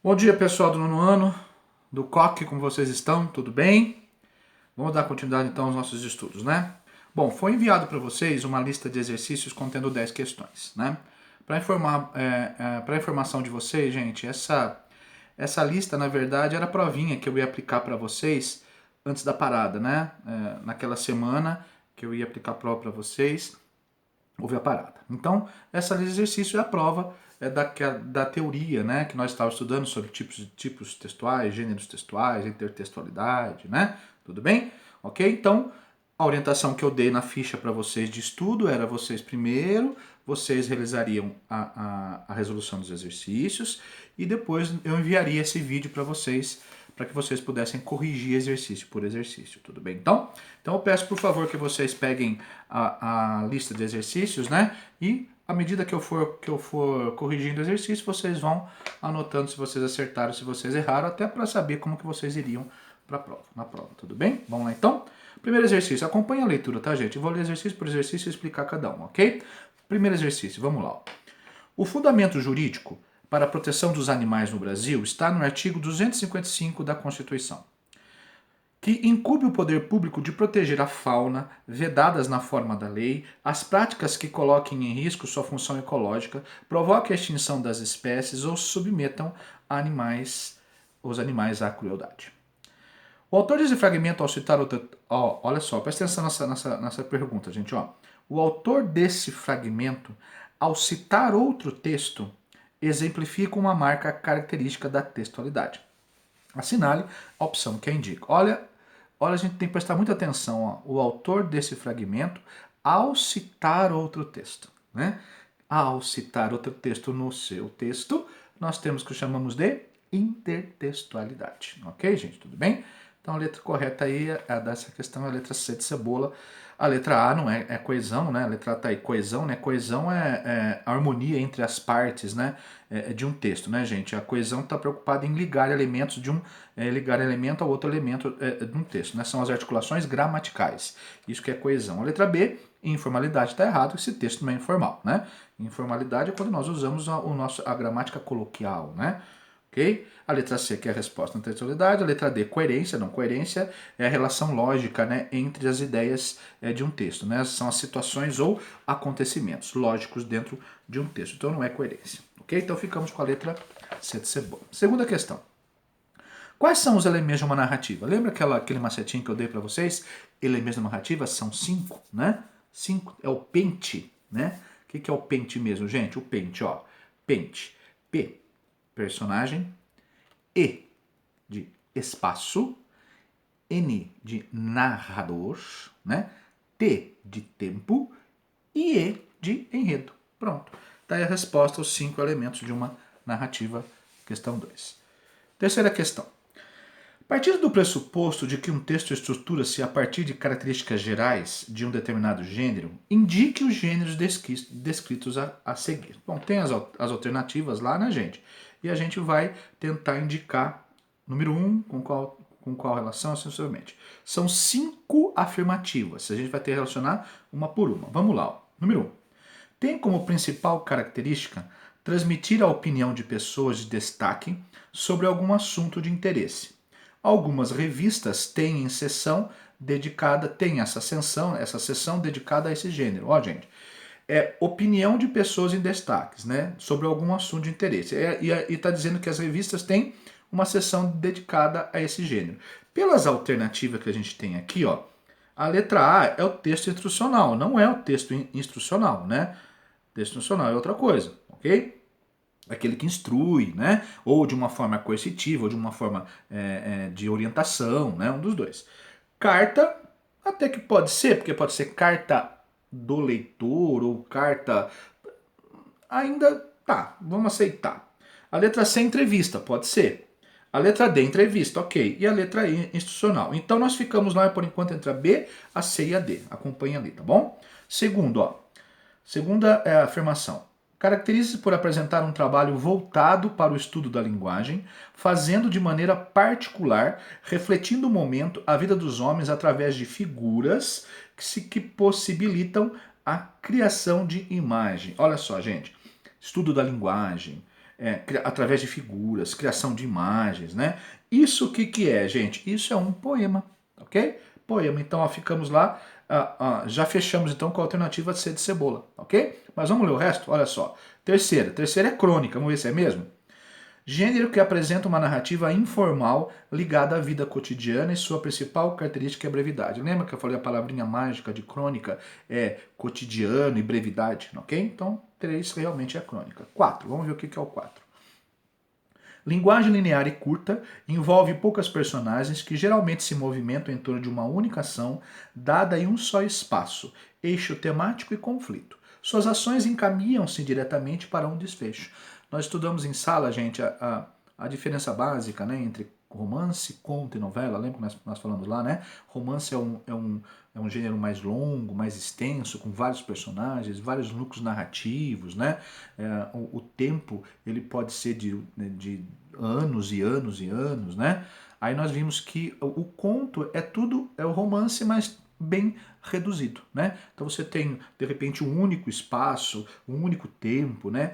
Bom dia, pessoal do nono ano, do COC, como vocês estão? Tudo bem? Vamos dar continuidade então aos nossos estudos, né? Bom, foi enviado para vocês uma lista de exercícios contendo 10 questões, né? Para informação de vocês, gente, essa lista, na verdade, era a provinha que eu ia aplicar para vocês antes da parada, né? Naquela semana que eu ia aplicar a prova para vocês, houve a parada. Então, essa lista de exercício é a prova da teoria, né, que nós estávamos estudando sobre tipos textuais, gêneros textuais, intertextualidade, né? Tudo bem? Ok? Então, a orientação que eu dei na ficha para vocês de estudo era vocês realizariam a resolução dos exercícios e depois eu enviaria esse vídeo para vocês para que vocês pudessem corrigir exercício por exercício, tudo bem? Então eu peço por favor que vocês peguem a lista de exercícios, né? E à medida que eu for corrigindo o exercício, vocês vão anotando se vocês acertaram, se vocês erraram, até para saber como que vocês iriam para a prova, na prova, tudo bem? Vamos lá então? Primeiro exercício, acompanha a leitura, tá, gente? Eu vou ler exercício por exercício e explicar cada um, ok? Primeiro exercício, vamos lá. O fundamento jurídico para a proteção dos animais no Brasil está no artigo 255 da Constituição, que incumbe o poder público de proteger a fauna, vedadas na forma da lei, as práticas que coloquem em risco sua função ecológica, provoquem a extinção das espécies ou submetam os animais à crueldade. O autor desse fragmento, ao citar outra. Olha só, presta atenção nessa pergunta, gente. O autor desse fragmento, ao citar outro texto, exemplifica uma marca característica da textualidade. Assinale a opção que a indica. Olha, a gente tem que prestar muita atenção. O autor desse fragmento, ao citar outro texto, né? Ao citar outro texto no seu texto, nós temos o que chamamos de intertextualidade. Ok, gente? Tudo bem? Então a letra correta aí dessa questão é a letra C de cebola. A letra A não é coesão, né? A letra A tá aí, coesão, né? Coesão é a harmonia entre as partes, né? De um texto, né, gente? A coesão está preocupada em ligar elementos ligar elemento a outro elemento de um texto, né? São as articulações gramaticais. Isso que é coesão. A letra B, informalidade, está errado, esse texto não é informal, né? Informalidade é quando nós usamos a gramática coloquial, né? Ok? A letra C, que é a resposta na textualidade. A letra D, coerência. Não, coerência é a relação lógica, né, entre as ideias de um texto, né? São as situações ou acontecimentos lógicos dentro de um texto. Então não é coerência. Ok? Então ficamos com a letra C de cebola. Segunda questão. Quais são os elementos de uma narrativa? Lembra aquele macetinho que eu dei para vocês? Elementos da narrativa são 5, né? 5 é o pente, né? O que é o pente mesmo, gente? O pente, ó. Pente. P, personagem. E, de espaço. N, de narrador, né? T, de tempo. E E, de enredo. Pronto. Daí a resposta aos 5 elementos de uma narrativa, questão 2. Terceira questão. Partindo do pressuposto de que um texto estrutura-se a partir de características gerais de um determinado gênero, indique os gêneros descritos a seguir. Bom, tem as alternativas lá, né, gente? E a gente vai tentar indicar, número 1, com qual relação, sucessivamente. São 5 afirmativas. A gente vai ter que relacionar uma por uma. Vamos lá. Ó. Número 1. Tem como principal característica transmitir a opinião de pessoas de destaque sobre algum assunto de interesse. Algumas revistas têm essa seção dedicada a esse gênero. Ó, gente, é opinião de pessoas em destaques, né, sobre algum assunto de interesse. E está dizendo que as revistas têm uma seção dedicada a esse gênero. Pelas alternativas que a gente tem aqui, ó, a letra A é o texto instrucional, não é o texto instrucional, né? Texto instrucional é outra coisa, ok? Aquele que instrui, né? Ou de uma forma coercitiva, ou de uma forma de orientação, né? Um dos dois. Carta, até que pode ser, porque pode ser carta do leitor ou carta. Ainda tá, vamos aceitar. A letra C, entrevista, pode ser. A letra D, entrevista, ok. E a letra I, institucional. Então nós ficamos lá por enquanto entre a B, a C e a D. Acompanha ali, tá bom? Segundo, ó. Segunda afirmação. Caracteriza-se por apresentar um trabalho voltado para o estudo da linguagem, fazendo de maneira particular, refletindo o momento, a vida dos homens através de figuras que possibilitam a criação de imagem. Olha só, gente. Estudo da linguagem, através de figuras, criação de imagens, né? Isso o que é, gente? Isso é um poema, ok? Poema. Então, ó, ficamos lá, já fechamos então com a alternativa C de cebola, ok? Mas vamos ler o resto? Olha só. Terceira é crônica, vamos ver se é mesmo? Gênero que apresenta uma narrativa informal ligada à vida cotidiana e sua principal característica é a brevidade. Lembra que eu falei a palavrinha mágica de crônica é cotidiano e brevidade, ok? Então, 3 realmente é crônica. 4, vamos ver o que é o 4. Linguagem linear e curta, envolve poucas personagens que geralmente se movimentam em torno de uma única ação, dada em um só espaço, eixo temático e conflito. Suas ações encaminham-se diretamente para um desfecho. Nós estudamos em sala, gente, a diferença básica, né, entre romance, conto e novela. Lembra que nós falamos lá, né? Romance é um gênero mais longo, mais extenso, com vários personagens, vários núcleos narrativos, né? O tempo ele pode ser de anos e anos e anos, né? Aí nós vimos que o conto é o romance, mas bem reduzido, né? Então você tem, de repente, um único espaço, um único tempo, né?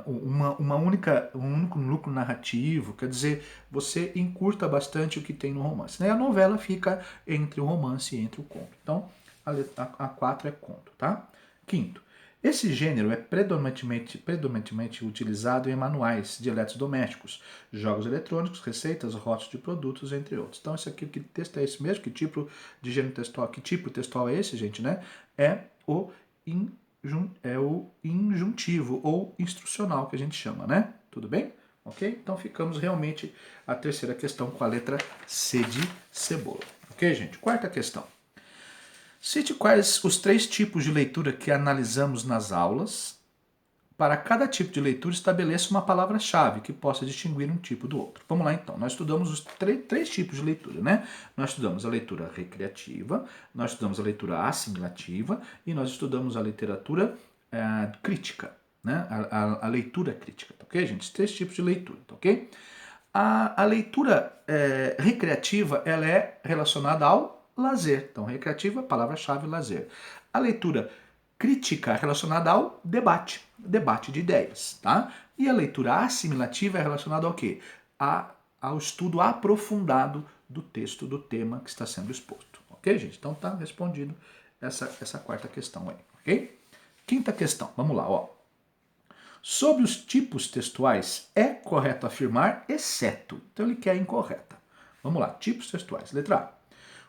Um único núcleo narrativo, quer dizer, você encurta bastante o que tem no romance, né? A novela fica entre o romance e entre o conto. Então, a 4 é conto, tá? Quinto, esse gênero é predominantemente utilizado em manuais de eletrodomésticos, jogos eletrônicos, receitas, rótulos de produtos, entre outros. Então, esse aqui, que texto é esse mesmo? Que tipo de gênero textual? Que tipo textual é esse, gente, né? É o injuntivo ou instrucional que a gente chama, né? Tudo bem? Ok? Então, ficamos realmente a terceira questão com a letra C de cebola. Ok, gente? Quarta questão. Cite quais os 3 tipos de leitura que analisamos nas aulas. Para cada tipo de leitura, estabeleça uma palavra-chave que possa distinguir um tipo do outro. Vamos lá então. Nós estudamos os 3 tipos de leitura, né? Nós estudamos a leitura recreativa, nós estudamos a leitura assimilativa e nós estudamos a literatura crítica, né? A leitura crítica, tá ok, gente? 3 tipos de leitura, tá ok? A leitura recreativa, ela é relacionada ao lazer. Então, recreativa, palavra-chave, lazer. A leitura crítica é relacionada ao debate de ideias, tá? E a leitura assimilativa é relacionada ao quê? Ao estudo aprofundado do texto, do tema que está sendo exposto. Ok, gente? Então tá respondido essa quarta questão aí, ok? Quinta questão, vamos lá, ó. Sobre os tipos textuais, é correto afirmar, exceto. Então ele quer incorreta. Vamos lá, tipos textuais. Letra A.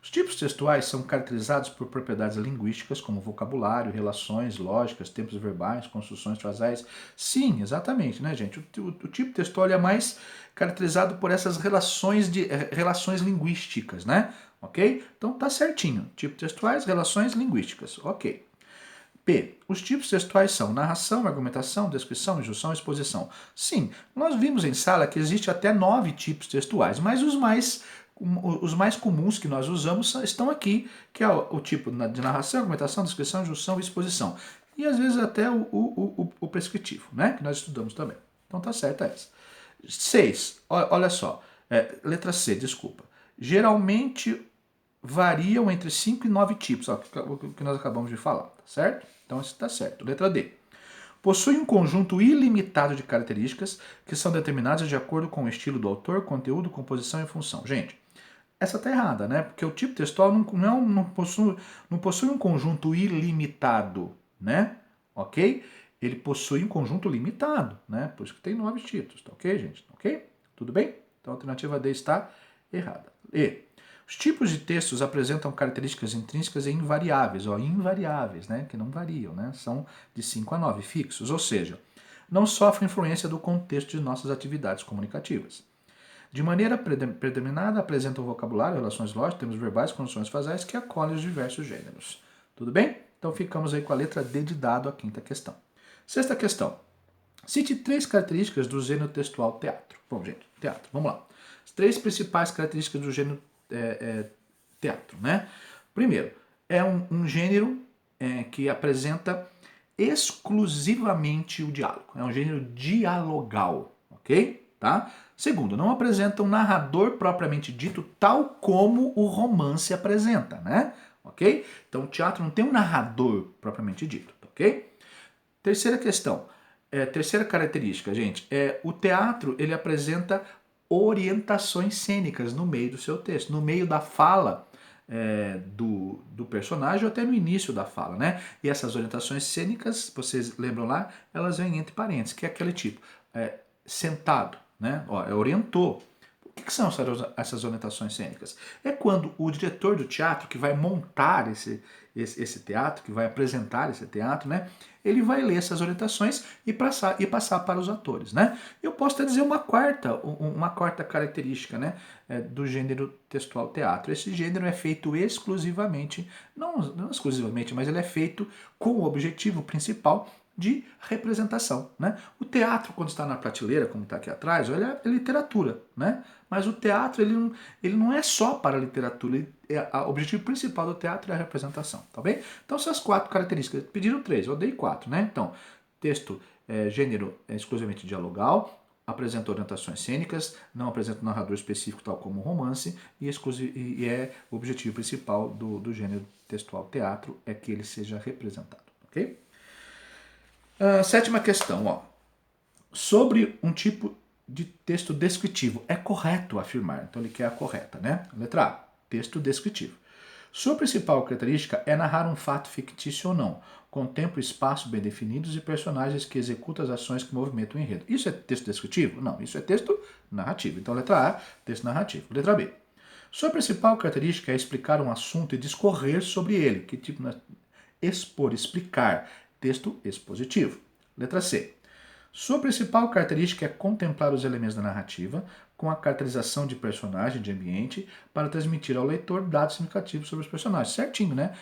Os tipos textuais são caracterizados por propriedades linguísticas, como vocabulário, relações lógicas, tempos verbais, construções frasais. Sim, exatamente, né, gente? O tipo textual é mais caracterizado por essas relações linguísticas, né? Ok? Então tá certinho. Tipo textuais, relações linguísticas. Ok. P. Os tipos textuais são narração, argumentação, descrição, injunção, exposição. Sim, nós vimos em sala que existe até 9 tipos textuais, mas os mais comuns que nós usamos estão aqui, que é o tipo de narração, argumentação, descrição, injunção e exposição. E às vezes até o prescritivo, né? Que nós estudamos também. Então tá certo essa. 6. Olha só. Letra C, desculpa. Geralmente variam entre 5 e 9 tipos, ó, o que nós acabamos de falar, tá certo? Então isso está certo. Letra D. Possui um conjunto ilimitado de características que são determinadas de acordo com o estilo do autor, conteúdo, composição e função. Gente, essa tá errada, né? Porque o tipo textual não possui um conjunto ilimitado, né? Ok? Ele possui um conjunto limitado, né? Por isso que tem 9 tipos, tá ok, gente? Ok? Tudo bem? Então a alternativa D está errada. E. Os tipos de textos apresentam características intrínsecas e invariáveis, invariáveis, né, que não variam, né, são de 5 a 9 fixos, ou seja, não sofrem influência do contexto de nossas atividades comunicativas. De maneira predeterminada, apresentam vocabulário, relações lógicas, termos verbais, condições fasais que acolhem os diversos gêneros. Tudo bem? Então ficamos aí com a letra D de dado, a quinta questão. Sexta questão. Cite 3 características do gênero textual teatro. Bom, gente, teatro, vamos lá. As 3 principais características do gênero teatro, né? Primeiro, é um gênero que apresenta exclusivamente o diálogo. É um gênero dialogal, ok? Tá? Segundo, não apresenta um narrador propriamente dito, tal como o romance apresenta, né? Ok? Então o teatro não tem um narrador propriamente dito, ok? Terceira questão. Terceira característica, gente, o teatro ele apresenta orientações cênicas no meio do seu texto, no meio da fala do personagem ou até no início da fala, né? E essas orientações cênicas, vocês lembram lá, elas vêm entre parênteses, que é aquele tipo, sentado, né? Ó, orientou. O que são essas orientações cênicas? É quando o diretor do teatro que vai montar esse teatro, que vai apresentar esse teatro, né? Ele vai ler essas orientações e passar para os atores, né? Eu posso até dizer uma quarta característica, né, do gênero textual teatro. Esse gênero é feito exclusivamente, não exclusivamente, mas ele é feito com o objetivo principal de representação, né? O teatro, quando está na prateleira, como está aqui atrás, olha, é literatura, né? Mas o teatro, ele não é só para a literatura, o objetivo principal do teatro é a representação, tá bem? Então, essas 4 características, pediram 3, eu dei 4, né? Então, texto, gênero exclusivamente dialogal, apresenta orientações cênicas, não apresenta um narrador específico, tal como o romance, e é o objetivo principal do gênero textual teatro, é que ele seja representado, ok? Sétima questão, ó. Sobre um tipo de texto descritivo, é correto afirmar. Então ele quer a correta, né? Letra A, texto descritivo. Sua principal característica é narrar um fato fictício ou não, com tempo e espaço bem definidos e personagens que executam as ações que movimentam o enredo. Isso é texto descritivo? Não, isso é texto narrativo. Então letra A, texto narrativo. Letra B. Sua principal característica é explicar um assunto e discorrer sobre ele. Que tipo? Expor, explicar. Texto expositivo. Letra C. Sua principal característica é contemplar os elementos da narrativa com a caracterização de personagem, de ambiente, para transmitir ao leitor dados significativos sobre os personagens. Certinho, né?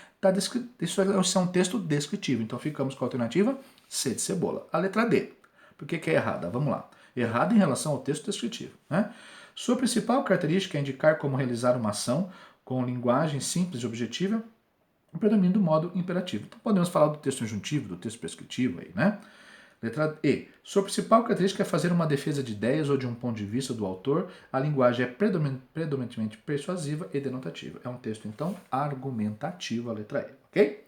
Isso é um texto descritivo. Então ficamos com a alternativa C de cebola. A letra D. Por que é errada? Vamos lá. Errada em relação ao texto descritivo, né? Sua principal característica é indicar como realizar uma ação com linguagem simples e objetiva, predomina do modo imperativo. Então podemos falar do texto injuntivo, do texto prescritivo aí, né? Letra E. Sua principal característica é fazer uma defesa de ideias ou de um ponto de vista do autor. A linguagem é predominantemente persuasiva e denotativa. É um texto, então, argumentativo, a letra E, ok?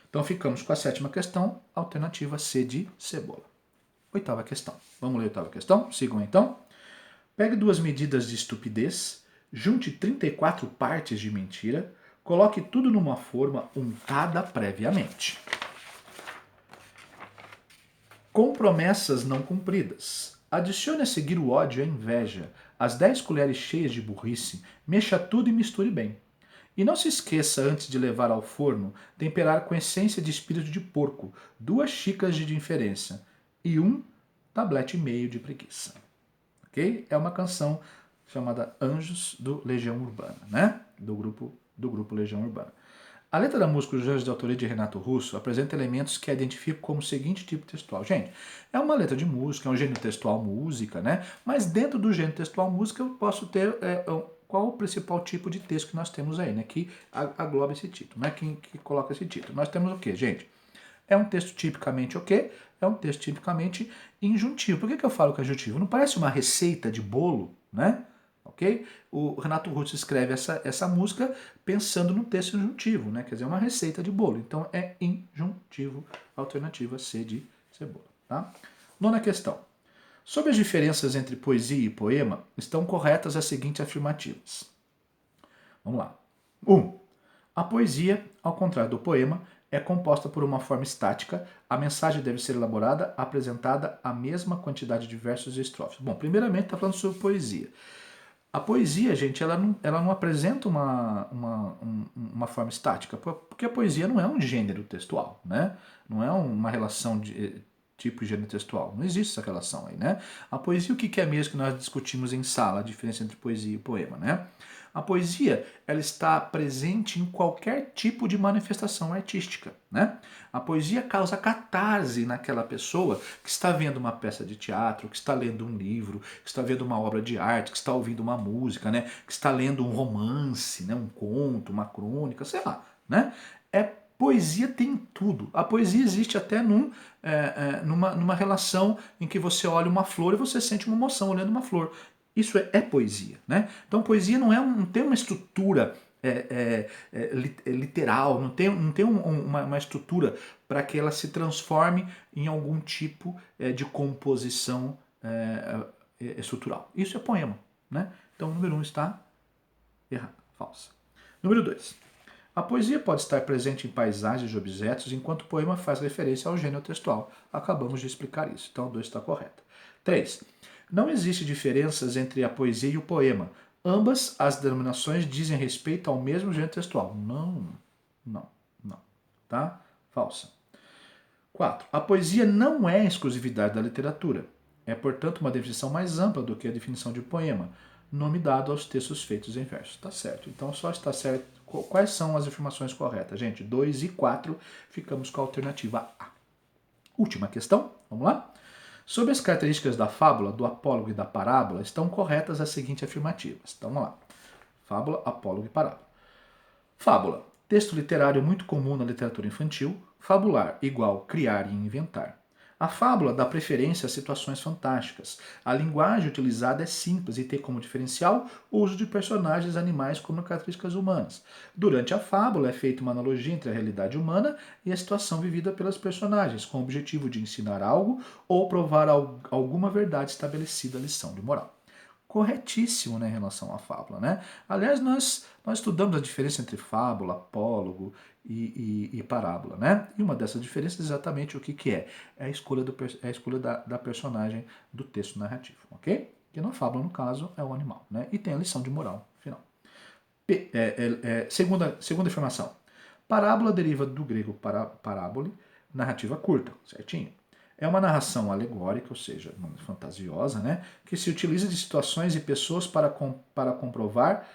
Então ficamos com a sétima questão, alternativa C de cebola. Oitava questão. Vamos ler a oitava questão? Sigam então. Pegue 2 medidas de estupidez, junte 34 partes de mentira, coloque tudo numa forma untada previamente. Com promessas não cumpridas. Adicione a seguir o ódio e a inveja, as 10 colheres cheias de burrice, mexa tudo e misture bem. E não se esqueça, antes de levar ao forno, temperar com essência de espírito de porco, 2 xícaras de indiferença e 1 tablete e meio de preguiça. Ok? É uma canção chamada Anjos do Legião Urbana, né? Do grupo Legião Urbana. A letra da música Os Anjos de autoria de Renato Russo apresenta elementos que a identificam como o seguinte tipo textual. Gente, é uma letra de música, é um gênero textual música, né? Mas dentro do gênero textual música eu posso ter qual o principal tipo de texto que nós temos aí, né? Que agloba esse título, né? Que coloca esse título. Nós temos o quê, gente? É um texto tipicamente o quê? É um texto tipicamente injuntivo. Por que eu falo que é injuntivo? Não parece uma receita de bolo, né? Ok? O Renato Russo escreve essa música pensando no texto injuntivo, né? Quer dizer, uma receita de bolo. Então é injuntivo, alternativa C de cebola. Tá? Nona questão. Sobre as diferenças entre poesia e poema, estão corretas as seguintes afirmativas. Vamos lá. 1. A poesia, ao contrário do poema, é composta por uma forma estática, a mensagem deve ser elaborada, apresentada a mesma quantidade de versos e estrofes. Bom, primeiramente está falando sobre poesia. A poesia, gente, ela não apresenta uma forma estática, porque a poesia não é um gênero textual, né? Não é uma relação de tipo gênero textual. Não existe essa relação aí, né? A poesia, o que é mesmo que nós discutimos em sala, a diferença entre poesia e poema, né? A poesia, ela está presente em qualquer tipo de manifestação artística, né? A poesia causa catarse naquela pessoa que está vendo uma peça de teatro, que está lendo um livro, que está vendo uma obra de arte, que está ouvindo uma música, né? Que está lendo um romance, né? Um conto, uma crônica, sei lá, né? Poesia tem tudo. A poesia existe até numa relação em que você olha uma flor e você sente uma emoção olhando uma flor. Isso é poesia, né? Então poesia não tem uma estrutura literal, não tem uma estrutura para que ela se transforme em algum tipo de composição estrutural. Isso é poema, né? Então o número 1 está errado, falsa. Número 2. A poesia pode estar presente em paisagens e objetos, enquanto o poema faz referência ao gênero textual. Acabamos de explicar isso, então o 2 está correto. 3. Não existe diferenças entre a poesia e o poema. Ambas as denominações dizem respeito ao mesmo gênero textual. Não. Tá? Falsa. 4. A poesia não é exclusividade da literatura. É, portanto, uma definição mais ampla do que a definição de poema, nome dado aos textos feitos em versos. Tá certo. Então, só está certo. Quais são as afirmações corretas? Gente, 2 e 4, ficamos com a alternativa A. Última questão, vamos lá? Sobre as características da fábula, do apólogo e da parábola, estão corretas as seguintes afirmativas. Então, vamos lá. Fábula, apólogo e parábola. Fábula. Texto literário muito comum na literatura infantil. Fabular, igual criar e inventar. A fábula dá preferência a situações fantásticas. A linguagem utilizada é simples e tem como diferencial o uso de personagens animais como características humanas. Durante a fábula é feita uma analogia entre a realidade humana e a situação vivida pelas personagens, com o objetivo de ensinar algo ou provar alguma verdade estabelecida, lição de moral. Corretíssimo, né, em relação à fábula, né? Aliás, nós estudamos a diferença entre fábula, apólogo e parábola, né? E uma dessas diferenças é exatamente o que é. É a escolha, da personagem do texto narrativo, ok? Que na fábula, no caso, é o animal, né? E tem a lição de moral final. Segunda afirmação. Parábola deriva do grego parábole, narrativa curta, certinho? É uma narração alegórica, ou seja, fantasiosa, né? Que se utiliza de situações e pessoas para comprovar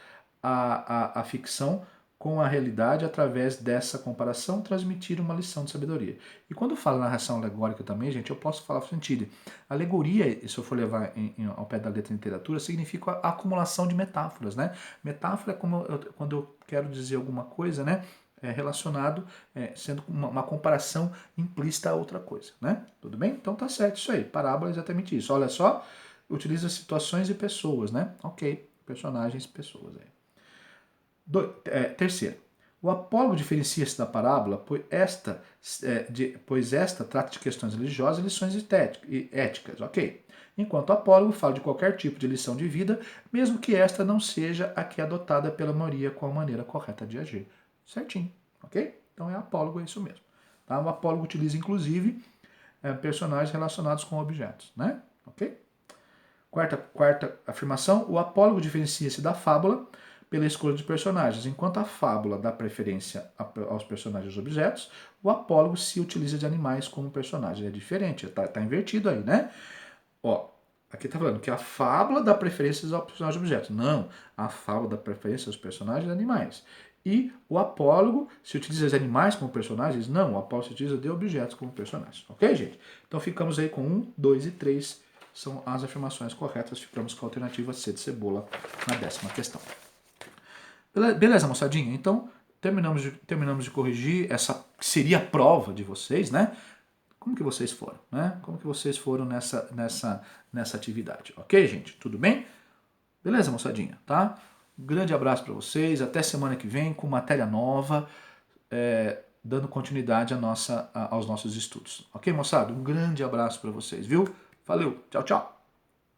a ficção com a realidade através dessa comparação, transmitir uma lição de sabedoria. E quando eu falo narração alegórica também, gente, eu posso falar no sentido. Alegoria, se eu for levar ao pé da letra em literatura, significa a acumulação de metáforas, né? Metáfora é quando eu quero dizer alguma coisa, né? Relacionado, sendo uma comparação implícita a outra coisa, né? Tudo bem? Então tá certo isso aí. Parábola é exatamente isso. Olha só, utiliza situações e pessoas, né? Ok, personagens, pessoas aí. Terceiro, o apólogo diferencia-se da parábola, pois esta trata de questões religiosas e lições éticas, ok? Enquanto o apólogo fala de qualquer tipo de lição de vida, mesmo que esta não seja a que é adotada pela maioria com a maneira correta de agir. Certinho, ok? Então é apólogo, é isso mesmo. Tá? O apólogo utiliza, inclusive, personagens relacionados com objetos, né? Ok? Quarta afirmação, o apólogo diferencia-se da fábula pela escolha de personagens. Enquanto a fábula dá preferência aos personagens e objetos, o apólogo se utiliza de animais como personagens. É diferente, tá invertido aí, né? Ó, aqui tá falando que a fábula dá preferência aos personagens e objetos. Não, a fábula dá preferência aos personagens e animais. E o apólogo se utiliza de animais como personagens? Não, o apólogo se utiliza de objetos como personagens. Ok, gente? Então ficamos aí com 1, 2 e 3. São as afirmações corretas. Ficamos com a alternativa C de cebola na 10ª questão. Beleza, moçadinha? Então, terminamos de corrigir essa que seria a prova de vocês, né? Como que vocês foram, né? Como que vocês foram nessa atividade, ok, gente? Tudo bem? Beleza, moçadinha, tá? Um grande abraço para vocês, até semana que vem com matéria nova, dando continuidade aos nossos estudos. Ok, moçada? Um grande abraço para vocês, viu? Valeu, tchau, tchau!